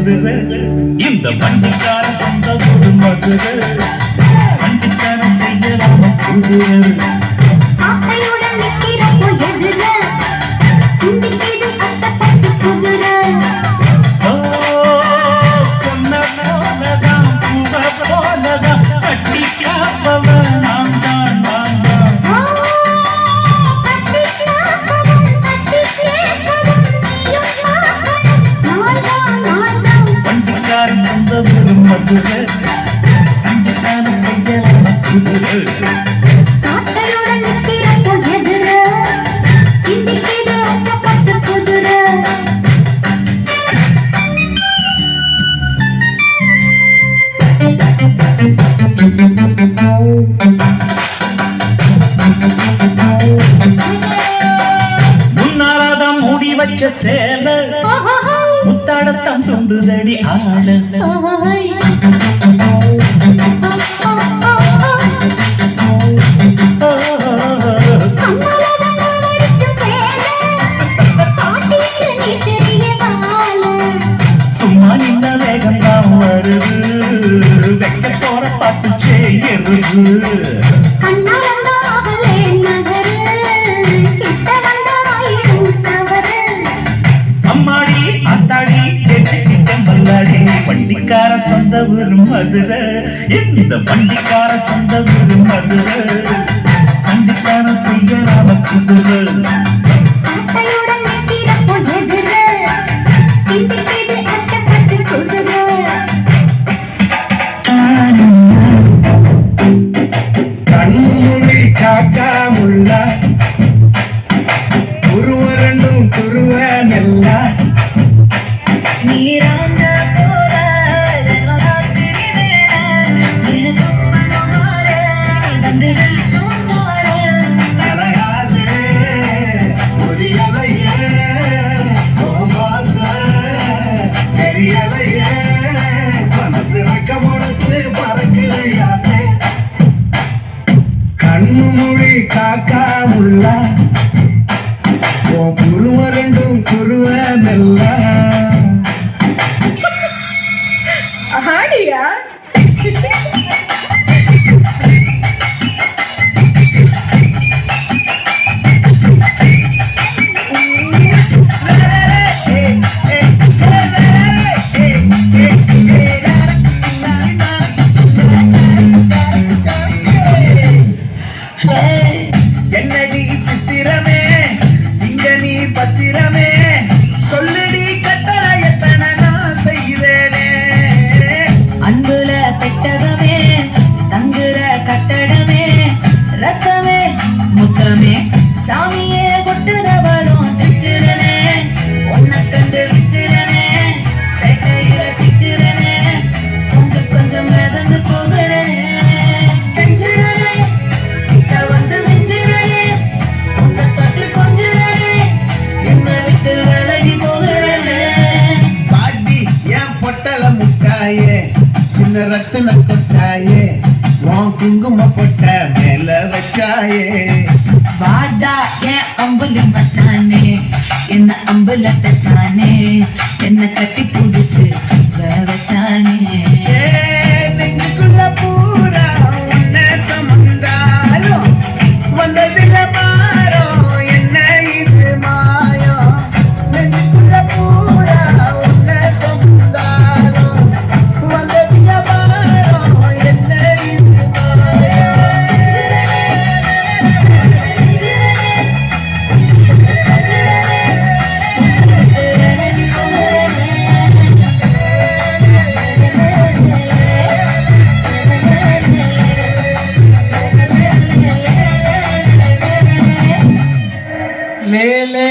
மதுரை இந்த வண்டிக்கார சொந்த ஒரு மதுரை சண்டிக்கார செய்யலாம குதிரை சாட்டையுடன் நிற்கிறப்போ எதிர சிந்திக்கிது கஷ்டப்பட்டு குதிரை பொன்னதான் பூவ போலதான் கட்டி காப்பவன் நான் தான் நான் தான் வண்டிக்கார சொந்த ஒரு மதுரை சண்டிக்கார செய்யலாம குதிரை சாட்டையுடன் நிற்கிறப்போ எதிர சிந்திக்கிது கஷ்டப்பட்டு குதிரை முன்னாலதான் மூடி வச்ச சேல முத்தாடத்தான் துண்டுதடி ஆட சும்மா நின்ன வேகம் தான் வருது வெக்க போற பாட்டு செய்யறது அம்மாடி அத்தாடி கேட்டுக்கிட்டேன் பல்லாடி வண்டிக்கார சொந்த ஊரு மதுரை இந்த வண்டிக்கார சொந்த ஊரு மதுரை சண்டிக்கார செய்யலாம குதிரை கண்மொழி காக்காமுள்ள குருவரண்டும் குருவ நெல்ல நீராந்த போல வந்து வெளிச்சம் தலையாலே பொரியலையே கோபாச பெரியலையே மனசிறக்க முடத்து பறக்குதையாதே கண்ணு மொழி காக்காமுள்ள உன் குருவ ரெண்டும் குருவ நெல்ல ஆடியா என்னடி சித்திரமே இங்க நீ பத்திரமே சொல்லடி கட்டளை எத்தனை நான் செய்வேனே அன்புல பெட்டகமே தங்குற கட்டடமே ரத்தமே முத்தமே சாமியே கொட்டுறவளும் திட்டுறனே உன்னை கண்டு விட்டுறனே சைக்கையில சிக்கிறனே கொஞ்சம் கொஞ்சம் மிதந்து போகிறனே கெஞ்சுறனே கிட்ட வந்து நெஞ்சுறனே உன்னை தட்டு கொஞ்சுறனே என்னை விட்டு விலகி போகிறனே பாட்டி என் பொட்டல முக்காயே சின்ன ரத்தின கொட்டாயே உன் குங்கும பொட்ட மேல வச்சாயே வாடா என் அம்புலி மச்சானே என்ன அம்புல தச்சானே என்ன கட்டி